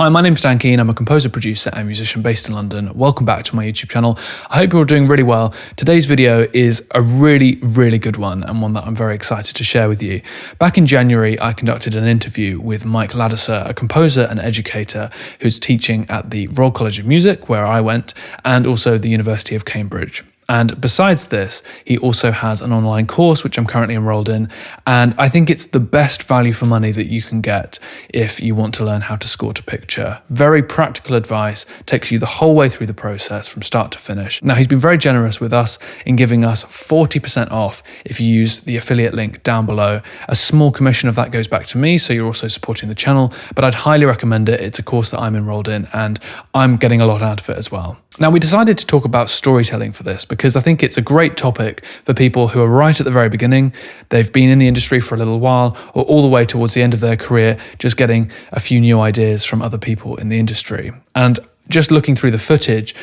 Hi, my name's Dan Keane. I'm a composer, producer and musician based in London. Welcome back to my YouTube channel. I hope you're all doing really well. Today's video is a really good one and one that I'm very excited to share with you. Back in January, I conducted an interview with Mike Ladouceur, a composer and educator who's teaching at the Royal College of Music, where I went, and also the University of Cambridge. And besides this, he also has an online course, which I'm currently enrolled in. And I think it's the best value for money that you can get if you want to learn how to score to picture. Very practical advice, takes you the whole way through the process from start to finish. Now, he's been very generous with us in giving us 40% off if you use the affiliate link down below. A small commission of that goes back to me, so you're also supporting the channel, but I'd highly recommend it. It's a course that I'm enrolled in and I'm getting a lot out of it as well. Now, we decided to talk about storytelling for this because I think it's a great topic for people who are right at the very beginning, they've been in the industry for a little while, or all the way towards the end of their career, just getting a few new ideas from other people in the industry. And just looking through the footage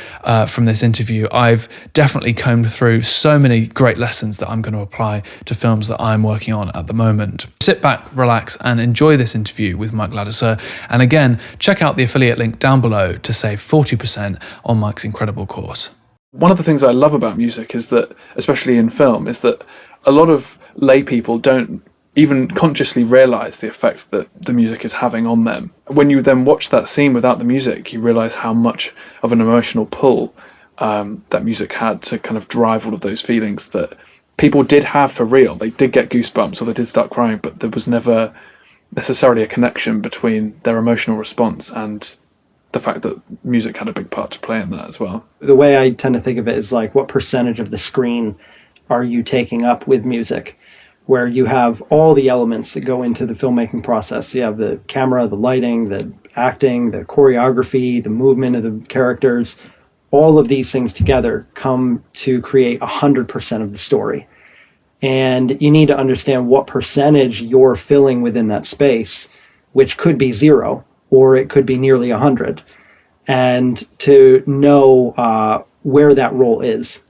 from this interview, I've definitely combed through so many great lessons that I'm going to apply to films that I'm working on at the moment. Sit back, relax, and enjoy this interview with Mike Ladouceur. And again, check out the affiliate link down below to save 40% on Mike's incredible course. One of the things I love about music is that, especially in film, is that a lot of lay people don't even consciously realise the effect that the music is having on them. When you then watch that scene without the music, you realise how much of an emotional pull that music had to kind of drive all of those feelings that people did have for real. They did get goosebumps or they did start crying, but there was never necessarily a connection between their emotional response and the fact that music had a big part to play in that as well. The way I tend to think of it is like, what percentage of the screen are you taking up with music? Where you have all the elements that go into the filmmaking process. You have the camera, the lighting, the acting, the choreography, the movement of the characters. All of these things together come to create 100% of the story. And you need to understand what percentage you're filling within that space, which could be 0, or it could be nearly 100. And to know where that role is,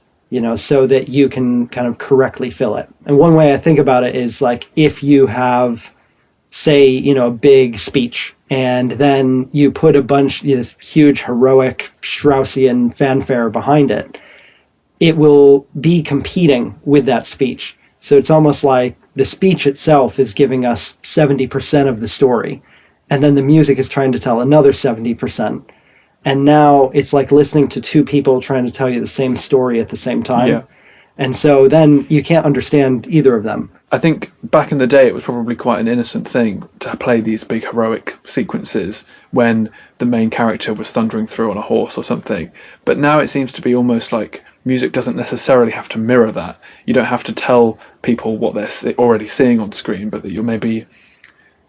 so that you can kind of correctly fill it. And one way I think about it is like, if you have, say, a big speech, and then you put a bunch, this huge heroic Straussian fanfare behind it, it will be competing with that speech. So it's almost like the speech itself is giving us 70% of the story, and then the music is trying to tell another 70%. And now it's like listening to two people trying to tell you the same story at the same time. Yeah. And so then you can't understand either of them. I think back in the day, it was probably quite an innocent thing to play these big heroic sequences when the main character was thundering through on a horse or something. But now it seems to be almost like music doesn't necessarily have to mirror that. You don't have to tell people what they're already seeing on screen, but that you're maybe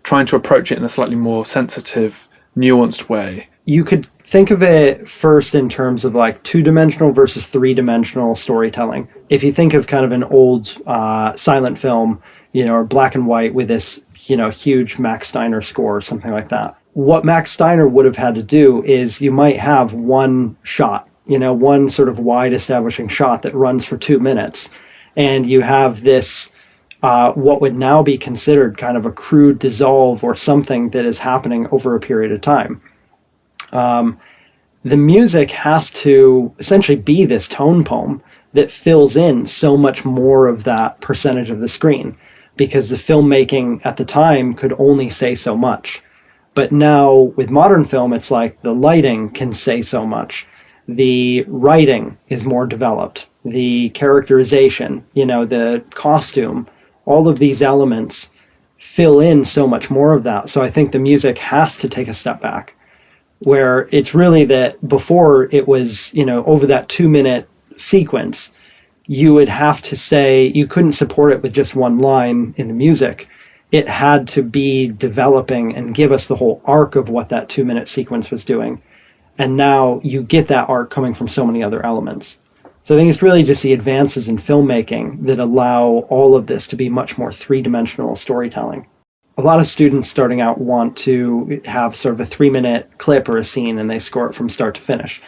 trying to approach it in a slightly more sensitive, nuanced way. You could think of it first in terms of like 2-dimensional versus 3-dimensional storytelling. If you think of kind of an old silent film, or black and white with this, huge Max Steiner score or something like that. What Max Steiner would have had to do is you might have one shot, one sort of wide establishing shot that runs for 2 minutes. And you have this, what would now be considered kind of a crude dissolve or something that is happening over a period of time. The music has to essentially be this tone poem that fills in so much more of that percentage of the screen, because the filmmaking at the time could only say so much. But now with modern film, it's like the lighting can say so much. The writing is more developed. The characterization, the costume, all of these elements fill in so much more of that. So I think the music has to take a step back, where it's really that before it was, over that 2-minute sequence, you would have to say, you couldn't support it with just one line in the music. It had to be developing and give us the whole arc of what that 2-minute sequence was doing. And now you get that arc coming from so many other elements. So I think it's really just the advances in filmmaking that allow all of this to be much more 3-dimensional storytelling. A lot of students starting out want to have sort of a 3-minute clip or a scene and they score it from start to finish.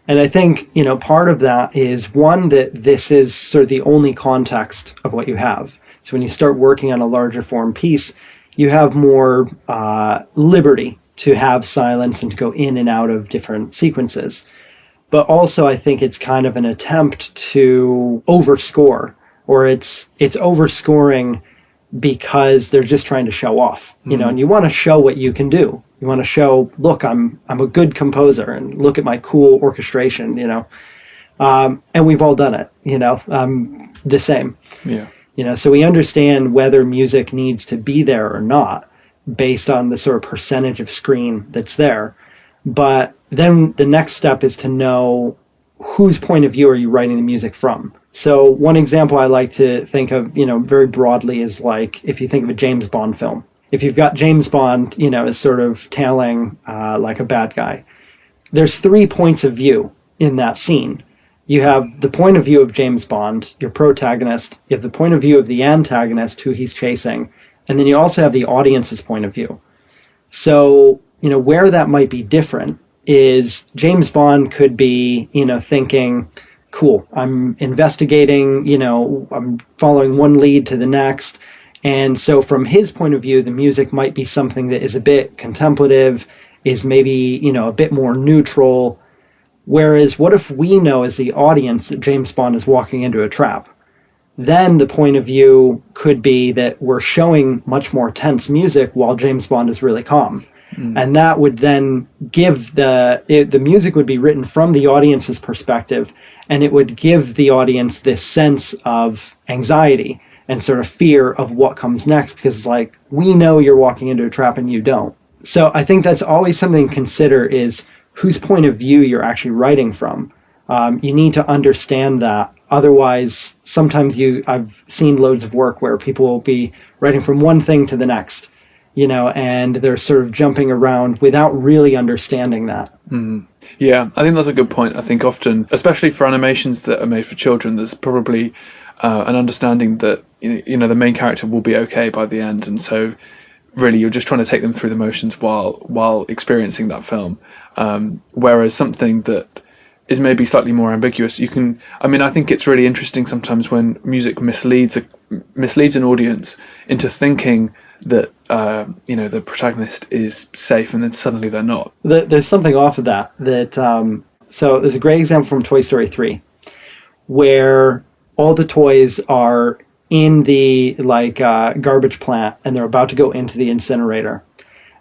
And I think, part of that is, one, that this is sort of the only context of what you have. So when you start working on a larger form piece, you have more liberty to have silence and to go in and out of different sequences. But also I think it's kind of an attempt to overscore, or it's overscoring because they're just trying to show off, you know, and you want to show what you can do. You want to show, look, I'm a good composer, and look at my cool orchestration, you know. And we've all done it, you know, the same. Yeah. You know, so we understand whether music needs to be there or not based on the sort of percentage of screen that's there. But then the next step is to know whose point of view are you writing the music from. So one example I like to think of, you know, very broadly is like if you think of a James Bond film. If you've got James Bond, you know, as sort of tailing like a bad guy, there's 3 points of view in that scene. You have the point of view of James Bond, your protagonist. You have the point of view of the antagonist, who he's chasing. And then you also have the audience's point of view. So, you know, where that might be different is James Bond could be, you know, thinking, cool, I'm investigating, you know, I'm following one lead to the next. And so from his point of view, the music might be something that is a bit contemplative, is maybe, you know, a bit more neutral. Whereas what if we know as the audience that James Bond is walking into a trap? Then the point of view could be that we're showing much more tense music while James Bond is really calm. And that would then give the music would be written from the audience's perspective, and it would give the audience this sense of anxiety and sort of fear of what comes next, because it's like, we know you're walking into a trap and you don't. So I think that's always something to consider, is whose point of view you're actually writing from. You need to understand that. Otherwise, sometimes I've seen loads of work where people will be writing from one thing to the next, you know, and they're sort of jumping around without really understanding that. Yeah, I think that's a good point. I think often, especially for animations that are made for children, there's probably an understanding that, you know, the main character will be okay by the end. And so really you're just trying to take them through the motions while experiencing that film. Whereas something that is maybe slightly more ambiguous, I think it's really interesting sometimes when music misleads an audience into thinking that you know, the protagonist is safe, and then suddenly they're not. There's something off of that so there's a great example from Toy Story 3 where all the toys are in the garbage plant, and they're about to go into the incinerator.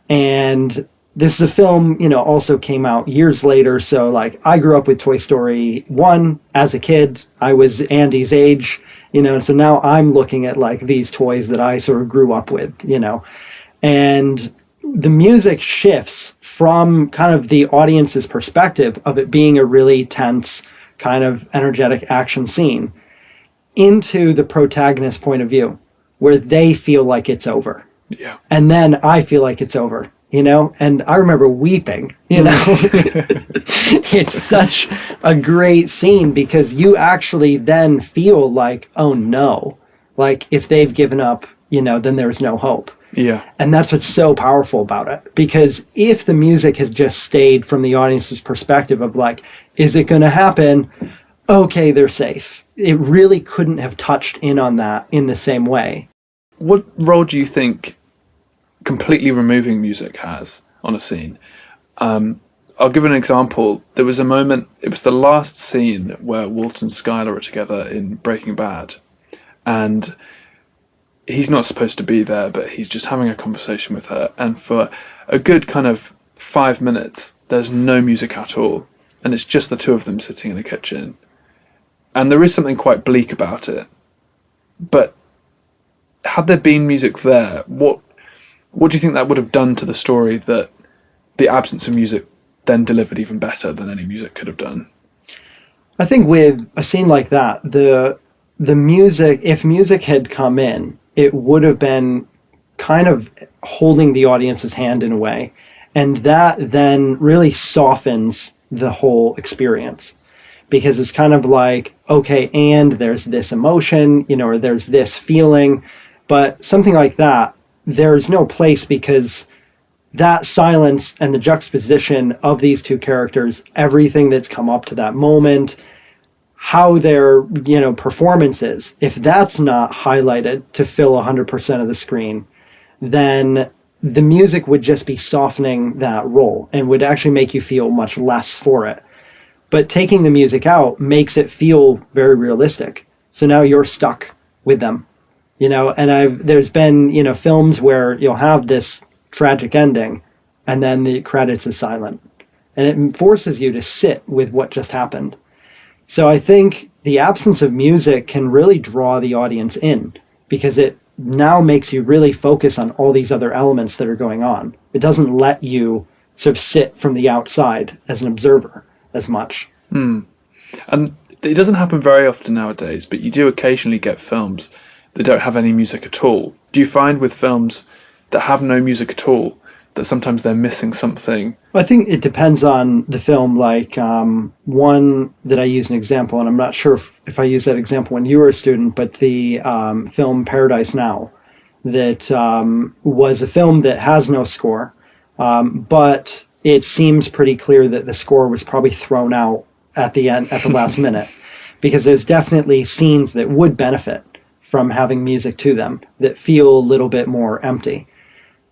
And this is a film, you know, also came out years later. So like, I grew up with Toy Story 1 as a kid. I was Andy's age, you know, and so now I'm looking at like these toys that I sort of grew up with, you know, and the music shifts from kind of the audience's perspective of it being a really tense kind of energetic action scene into the protagonist's point of view, where they feel like it's over. Yeah. And then I feel like it's over, you know? And I remember weeping, you know? It's such a great scene because you actually then feel like, oh no, like if they've given up, you know, then there's no hope. Yeah. And that's what's so powerful about it. Because if the music has just stayed from the audience's perspective of like, is it going to happen? Okay, they're safe. It really couldn't have touched in on that in the same way. What role do you think completely removing music has on a scene? I'll give an example. There was a moment, it was the last scene where Walt and Skylar are together in Breaking Bad, and he's not supposed to be there, but he's just having a conversation with her, and for a good kind of 5 minutes there's no music at all, and it's just the two of them sitting in a kitchen, and there is something quite bleak about it. But had there been music there, what do you think that would have done to the story that the absence of music then delivered even better than any music could have done? I think with a scene like that, the music, if music had come in, it would have been kind of holding the audience's hand in a way. And that then really softens the whole experience. Because it's kind of like, okay, and there's this emotion, you know, or there's this feeling. But something like that, there's no place, because that silence and the juxtaposition of these two characters, everything that's come up to that moment, how their, you know, performance is, if that's not highlighted to fill 100% of the screen, then the music would just be softening that role and would actually make you feel much less for it. But taking the music out makes it feel very realistic. So now you're stuck with them, and there's been, films where you'll have this tragic ending and then the credits is silent, and it forces you to sit with what just happened. So I think the absence of music can really draw the audience in, because it now makes you really focus on all these other elements that are going on. It doesn't let you sort of sit from the outside as an observer as much. And it doesn't happen very often nowadays, but you do occasionally get films that don't have any music at all. Do you find with films that have no music at all that sometimes they're missing something? Well, I think it depends on the film. Like one that I use an example, and I'm not sure if I used that example when you were a student, but the film Paradise Now, that was a film that has no score, but it seems pretty clear that the score was probably thrown out at the end, at the last minute, because there's definitely scenes that would benefit from having music to them that feel a little bit more empty.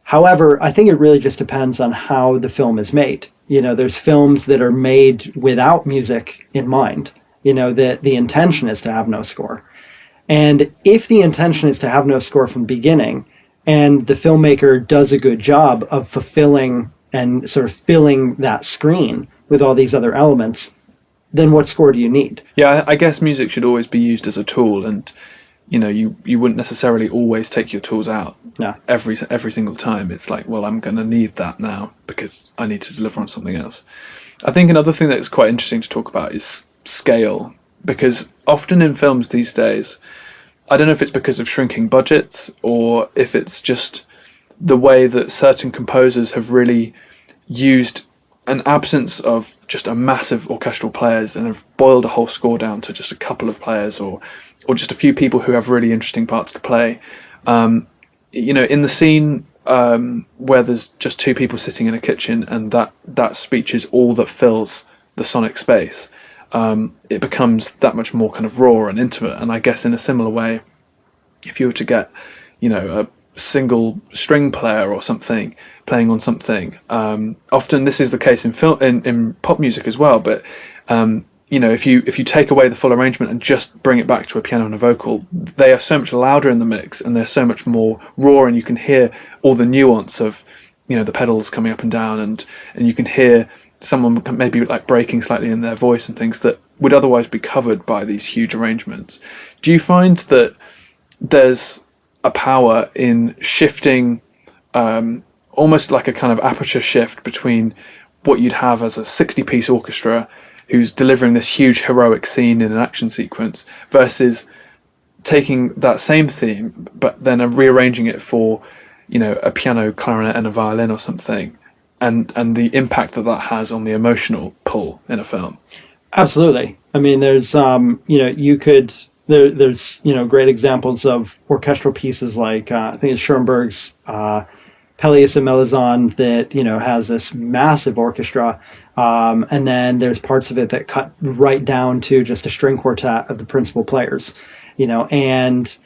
However, I think it really just depends on how the film is made. There's films that are made without music in mind, that the intention is to have no score. And if the intention is to have no score from the beginning, and the filmmaker does a good job of fulfilling and sort of filling that screen with all these other elements, then what score do you need? Yeah, I guess music should always be used as a tool, and you wouldn't necessarily always take your tools out. No. Every single time. It's like, well, I'm going to need that now because I need to deliver on something else. I think another thing that's quite interesting to talk about is scale, because often in films these days, I don't know if it's because of shrinking budgets or if it's just the way that certain composers have really used an absence of just a massive orchestral players and have boiled a whole score down to just a couple of players or just a few people who have really interesting parts to play. In the scene where there's just two people sitting in a kitchen and that speech is all that fills the sonic space, it becomes that much more kind of raw and intimate. And I guess in a similar way, if you were to get, a single string player or something playing on something, often this is the case in film, in pop music as well, but if you take away the full arrangement and just bring it back to a piano and a vocal, they are so much louder in the mix and they're so much more raw, and you can hear all the nuance of the pedals coming up and down, and you can hear someone maybe like breaking slightly in their voice and things that would otherwise be covered by these huge arrangements. Do you find that there's a power in shifting, almost like a kind of aperture shift between what you'd have as a 60-piece orchestra who's delivering this huge heroic scene in an action sequence versus taking that same theme but then rearranging it for a piano, clarinet and a violin or something, and the impact that has on the emotional pull in a film? Absolutely. I mean, there's there's great examples of orchestral pieces like I think it's Schoenberg's Pelléas and Melisande that has this massive orchestra, and then there's parts of it that cut right down to just a string quartet of the principal players, and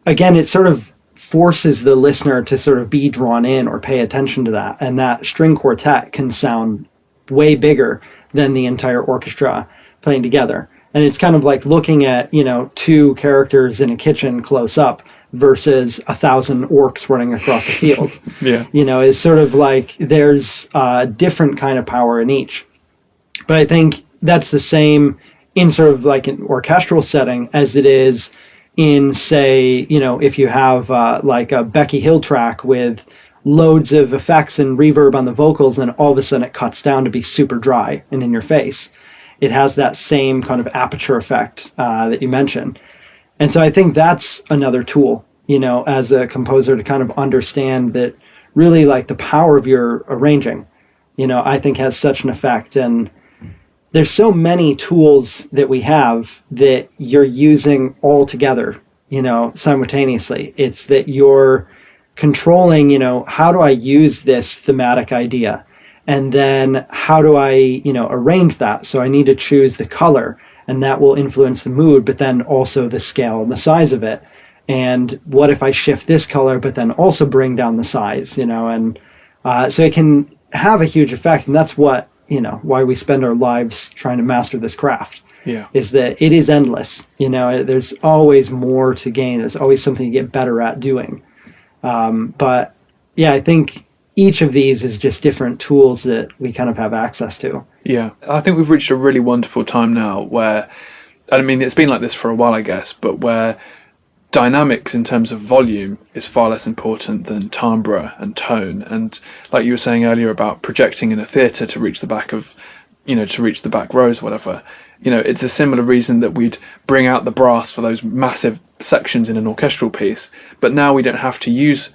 again it sort of forces the listener to sort of be drawn in or pay attention to that, and that string quartet can sound way bigger than the entire orchestra playing together. And it's kind of like looking at, two characters in a kitchen close up versus 1,000 orcs running across the field. Yeah. It's sort of like there's a different kind of power in each. But I think that's the same in sort of like an orchestral setting as it is in, say, if you have like a Becky Hill track with loads of effects and reverb on the vocals, and all of a sudden it cuts down to be super dry and in your face. It has that same kind of aperture effect that you mentioned. And so I think that's another tool, as a composer to kind of understand that really like the power of your arranging, I think has such an effect. And there's so many tools that we have that you're using all together, simultaneously. It's that you're controlling, how do I use this thematic idea? And then how do I, arrange that? So I need to choose the color, and that will influence the mood, but then also the scale and the size of it. And what if I shift this color, but then also bring down the size, and so it can have a huge effect. And that's what, why we spend our lives trying to master this craft. Yeah. Is that it is endless. There's always more to gain. There's always something to get better at doing. But yeah, I think each of these is just different tools that we kind of have access to. Yeah. I think we've reached a really wonderful time now where, I mean, it's been like this for a while, I guess, but where dynamics in terms of volume is far less important than timbre and tone. And like you were saying earlier about projecting in a theatre to reach the back of, to reach the back rows, whatever, it's a similar reason that we'd bring out the brass for those massive sections in an orchestral piece. But now we don't have to use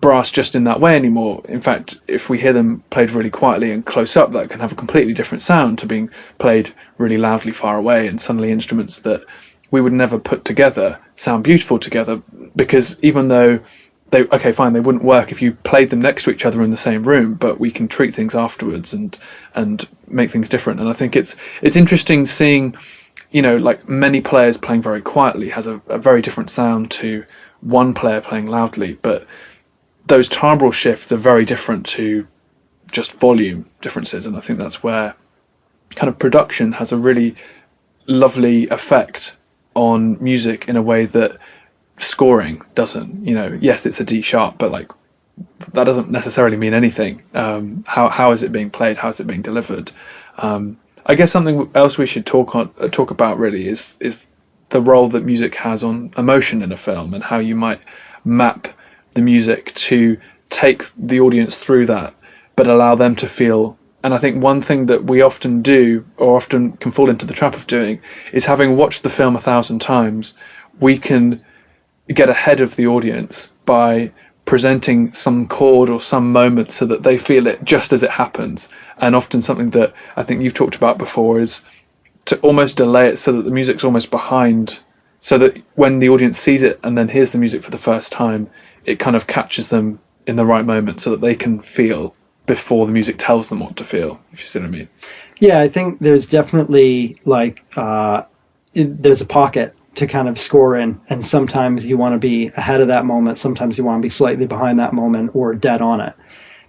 brass just in that way anymore. In fact, if we hear them played really quietly and close up, that can have a completely different sound to being played really loudly far away, and suddenly instruments that we would never put together sound beautiful together, because even though they wouldn't work if you played them next to each other in the same room, but we can treat things afterwards and make things different. And I think it's interesting seeing, like many players playing very quietly has a very different sound to one player playing loudly, but those timbral shifts are very different to just volume differences. And I think that's where kind of production has a really lovely effect on music in a way that scoring doesn't. Yes, it's a D sharp, but like that doesn't necessarily mean anything. How is it being played? How is it being delivered? I guess something else we should talk about really is the role that music has on emotion in a film, and how you might map the music to take the audience through that, but allow them to feel. And I think one thing that we often do, or often can fall into the trap of doing, is having watched the film 1,000 times, we can get ahead of the audience by presenting some chord or some moment so that they feel it just as it happens. And often something that I think you've talked about before is to almost delay it so that the music's almost behind, so that when the audience sees it and then hears the music for the first time, it kind of catches them in the right moment so that they can feel before the music tells them what to feel, if you see what I mean. Yeah, I think there's definitely there's a pocket to kind of score in, and sometimes you want to be ahead of that moment, sometimes you want to be slightly behind that moment or dead on it,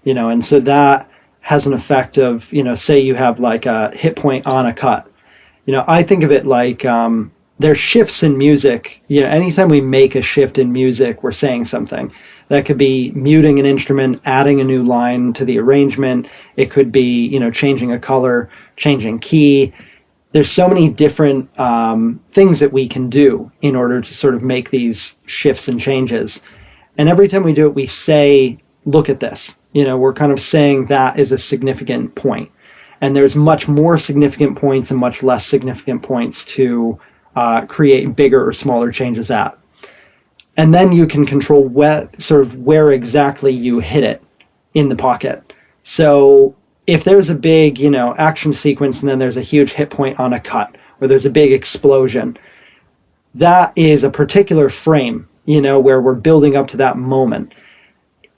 and so that has an effect of, say you have like a hit point on a cut. I think of it like there's shifts in music. Anytime we make a shift in music, we're saying something. That could be muting an instrument, adding a new line to the arrangement. It could be, changing a color, changing key. There's so many different things that we can do in order to sort of make these shifts and changes. And every time we do it, we say, look at this. We're kind of saying that is a significant point. And there's much more significant points and much less significant points to create bigger or smaller changes at. And then you can control where exactly you hit it in the pocket. So if there's a big, action sequence and then there's a huge hit point on a cut, or there's a big explosion, that is a particular frame, where we're building up to that moment.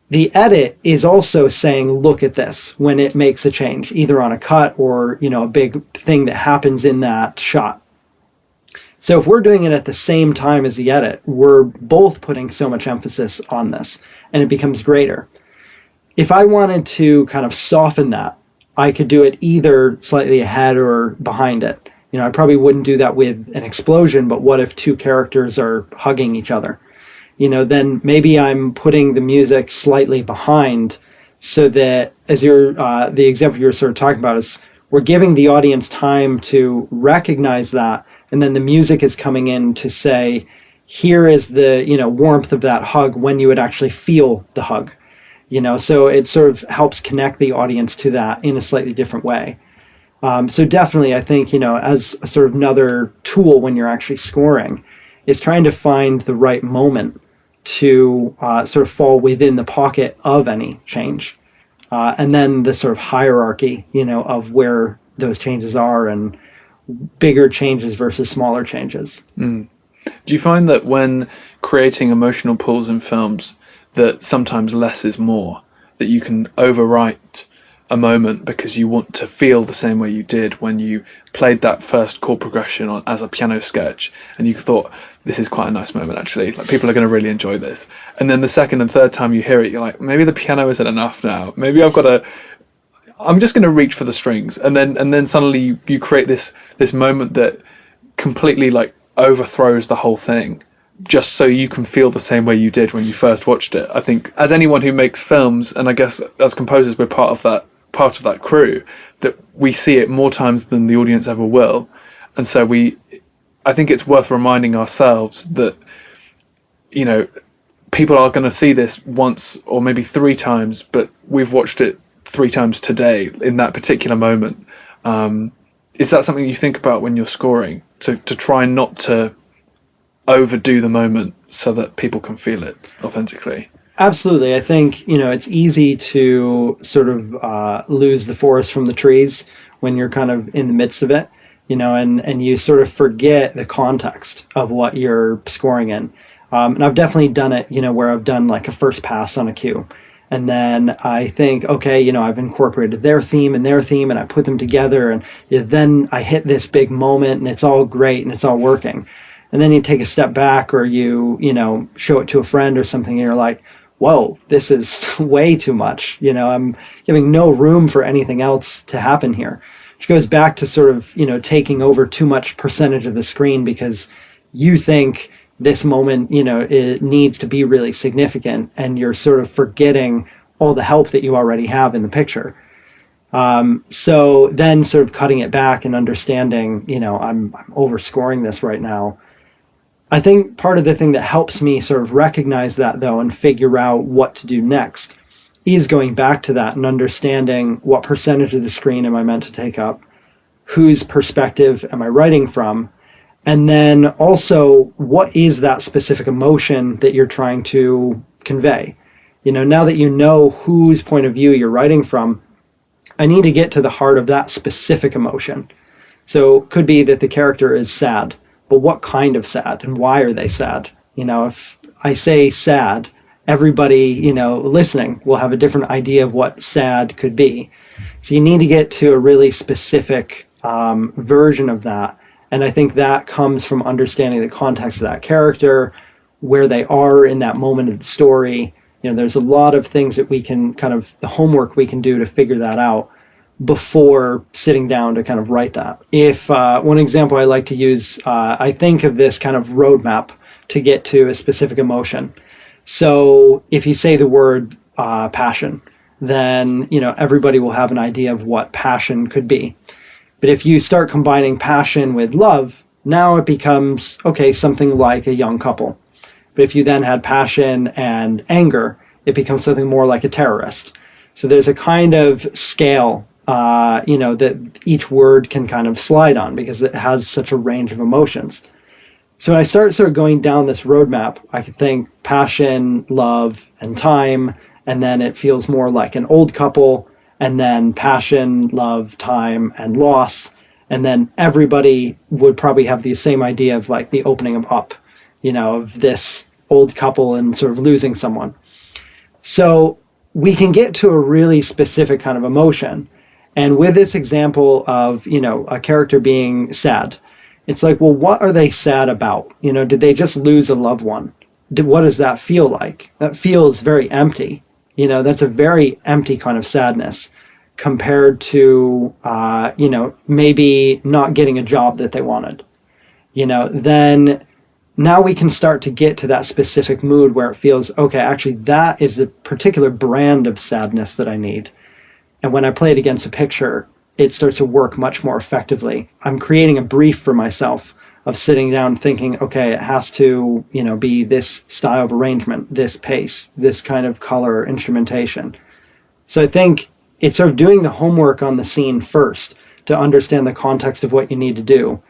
The edit is also saying, look at this, when it makes a change, either on a cut or, a big thing that happens in that shot. So if we're doing it at the same time as the edit, we're both putting so much emphasis on this, and it becomes greater. If I wanted to kind of soften that, I could do it either slightly ahead or behind it. I probably wouldn't do that with an explosion, but what if two characters are hugging each other? Then maybe I'm putting the music slightly behind, so that, as the example you were sort of talking about, is we're giving the audience time to recognize that. And then the music is coming in to say, here is the, warmth of that hug when you would actually feel the hug. So it sort of helps connect the audience to that in a slightly different way. So definitely, I think, as a sort of another tool when you're actually scoring, is trying to find the right moment to sort of fall within the pocket of any change. And then the sort of hierarchy, of where those changes are, and bigger changes versus smaller changes. Do you find that when creating emotional pulls in films, that sometimes less is more, that you can overwrite a moment because you want to feel the same way you did when you played that first chord progression as a piano sketch, and you thought, this is quite a nice moment actually, like people are going to really enjoy this. And then the second and third time you hear it, you're like, maybe the piano isn't enough now, maybe I'm just going to reach for the strings. And then suddenly you create this moment that completely like overthrows the whole thing, just so you can feel the same way you did when you first watched it. I think as anyone who makes films, and I guess as composers we're part of that crew, that we see it more times than the audience ever will. And so I think it's worth reminding ourselves that, you know, people are going to see this once or maybe 3 times, but we've watched it 3 times today in that particular moment. Is that something you think about when you're scoring, to try not to overdo the moment so that people can feel it authentically? Absolutely. I think, it's easy to sort of lose the forest from the trees when you're kind of in the midst of it, and you sort of forget the context of what you're scoring in. And I've definitely done it, where I've done like a first pass on a cue. And then I think, okay, I've incorporated their theme and I put them together, and then I hit this big moment and it's all great and it's all working. And then you take a step back, or you show it to a friend or something, and you're like, whoa, this is way too much. I'm giving no room for anything else to happen here, which goes back to sort of, taking over too much percentage of the screen because you think this moment, it needs to be really significant, and you're sort of forgetting all the help that you already have in the picture. So then sort of cutting it back and understanding, I'm overscoring this right now. I think part of the thing that helps me sort of recognize that, though, and figure out what to do next is going back to that and understanding what percentage of the screen am I meant to take up, whose perspective am I writing from, and then also what is that specific emotion that you're trying to convey. Now that you know whose point of view you're writing from, I need to get to the heart of that specific emotion. So it could be that the character is sad, but what kind of sad and why are they sad? If I say sad, everybody, listening will have a different idea of what sad could be. So you need to get to a really specific version of that. And I think that comes from understanding the context of that character, where they are in that moment of the story. There's a lot of things that we can the homework we can do to figure that out before sitting down to kind of write that. If one example I like to use, I think of this kind of roadmap to get to a specific emotion. So if you say the word passion, then everybody will have an idea of what passion could be. But if you start combining passion with love, now it becomes, okay, something like a young couple. But if you then had passion and anger, it becomes something more like a terrorist. So there's a kind of scale that each word can kind of slide on because it has such a range of emotions. So when I start sort of going down this roadmap, I could think passion, love, and time, and then it feels more like an old couple, and then passion, love, time, and loss. And then everybody would probably have the same idea of like the opening of Up, of this old couple and sort of losing someone. So we can get to a really specific kind of emotion. And with this example of, a character being sad, it's like, well, what are they sad about? Did they just lose a loved one? What does that feel like? That feels very empty. That's a very empty kind of sadness compared to, maybe not getting a job that they wanted. Then now we can start to get to that specific mood where it feels, okay, actually that is a particular brand of sadness that I need. And when I play it against a picture, it starts to work much more effectively. I'm creating a brief for myself of sitting down thinking, okay, it has to, be this style of arrangement, this pace, this kind of color instrumentation. So I think it's sort of doing the homework on the scene first to understand the context of what you need to do.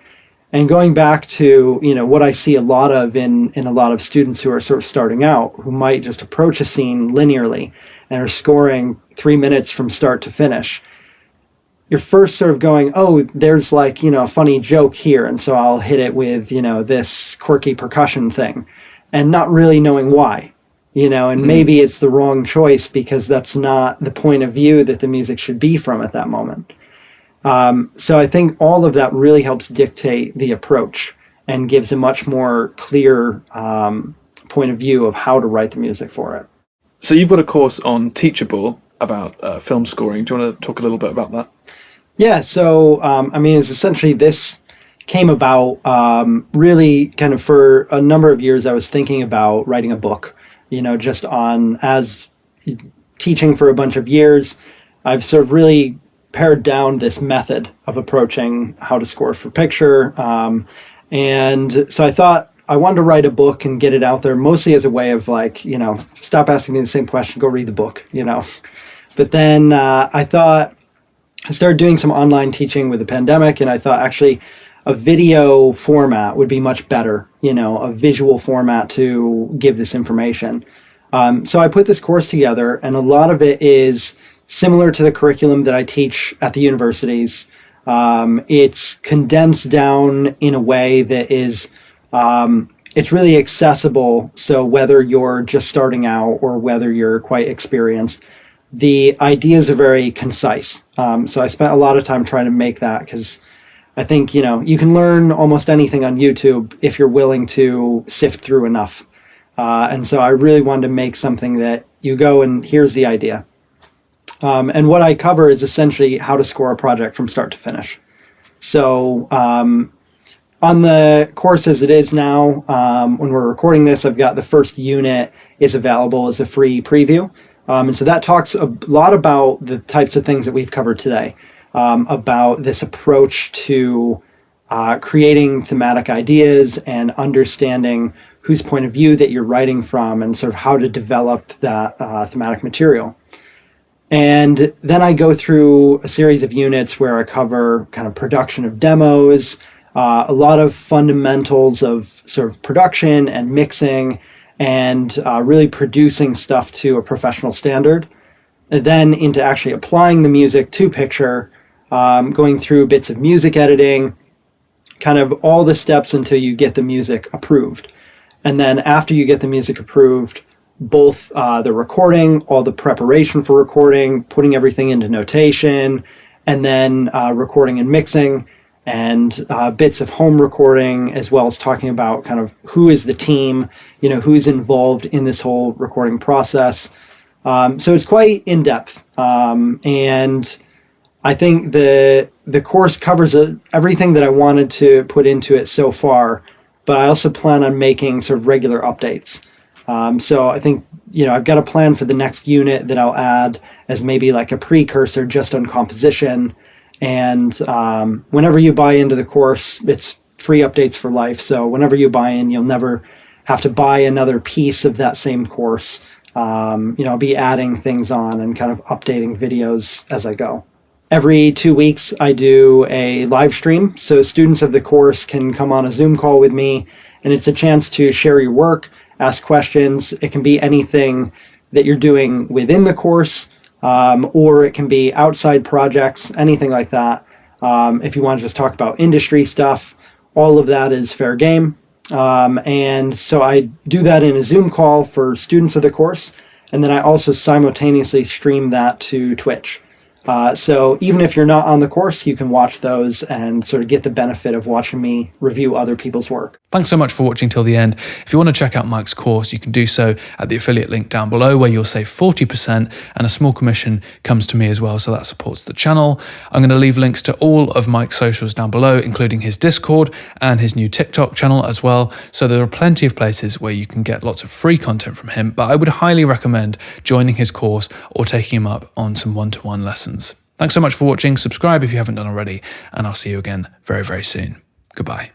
And going back to, what I see a lot of in a lot of students who are sort of starting out, who might just approach a scene linearly and are scoring 3 minutes from start to finish. You're first sort of going, oh, there's like, a funny joke here, and so I'll hit it with, this quirky percussion thing, and not really knowing why. and maybe it's the wrong choice because that's not the point of view that the music should be from at that moment. So I think all of that really helps dictate the approach and gives a much more clear point of view of how to write the music for it. So you've got a course on Teachable about film scoring. Do you want to talk a little bit about that? Yeah, so it's essentially this came about really kind of for a number of years. I was thinking about writing a book, just on, as teaching for a bunch of years, I've sort of really pared down this method of approaching how to score for picture. And so I thought I wanted to write a book and get it out there, mostly as a way of stop asking me the same question, go read the book, But then I started doing some online teaching with the pandemic, and I thought actually a video format would be much better, a visual format to give this information. So I put this course together, and a lot of it is similar to the curriculum that I teach at the universities. It's condensed down in a way that is, it's really accessible. So whether you're just starting out or whether you're quite experienced, the ideas are very concise. So I spent a lot of time trying to make that, because I think, you can learn almost anything on YouTube if you're willing to sift through enough. And so I really wanted to make something that you go and here's the idea. And what I cover is essentially how to score a project from start to finish. So on the course as it is now, when we're recording this, I've got the first unit is available as a free preview. And so that talks a lot about the types of things that we've covered today, about this approach to creating thematic ideas and understanding whose point of view that you're writing from and sort of how to develop that thematic material. And then I go through a series of units where I cover kind of production of demos, a lot of fundamentals of sort of production and mixing, and really producing stuff to a professional standard. And then into actually applying the music to picture, going through bits of music editing, kind of all the steps until you get the music approved. And then after you get the music approved, both the recording, all the preparation for recording, putting everything into notation, and then recording and mixing, and bits of home recording, as well as talking about kind of who is the team, who's involved in this whole recording process. So it's quite in-depth. And I think the course covers everything that I wanted to put into it so far, but I also plan on making sort of regular updates. So I think, I've got a plan for the next unit that I'll add as maybe like a precursor just on composition. And whenever you buy into the course, it's free updates for life. So whenever you buy in, you'll never have to buy another piece of that same course. I'll be adding things on and kind of updating videos as I go. Every 2 weeks, I do a live stream. So students of the course can come on a Zoom call with me, and it's a chance to share your work, ask questions. It can be anything that you're doing within the course, or it can be outside projects, anything like that. If you want to just talk about industry stuff, all of that is fair game. And so I do that in a Zoom call for students of the course, and then I also simultaneously stream that to Twitch. So even if you're not on the course, you can watch those and sort of get the benefit of watching me review other people's work. Thanks so much for watching till the end. If you want to check out Mike's course, you can do so at the affiliate link down below, where you'll save 40% and a small commission comes to me as well. So that supports the channel. I'm going to leave links to all of Mike's socials down below, including his Discord and his new TikTok channel as well. So there are plenty of places where you can get lots of free content from him, but I would highly recommend joining his course or taking him up on some one-to-one lessons. Thanks so much for watching. Subscribe if you haven't done already, and I'll see you again very, very soon. Goodbye.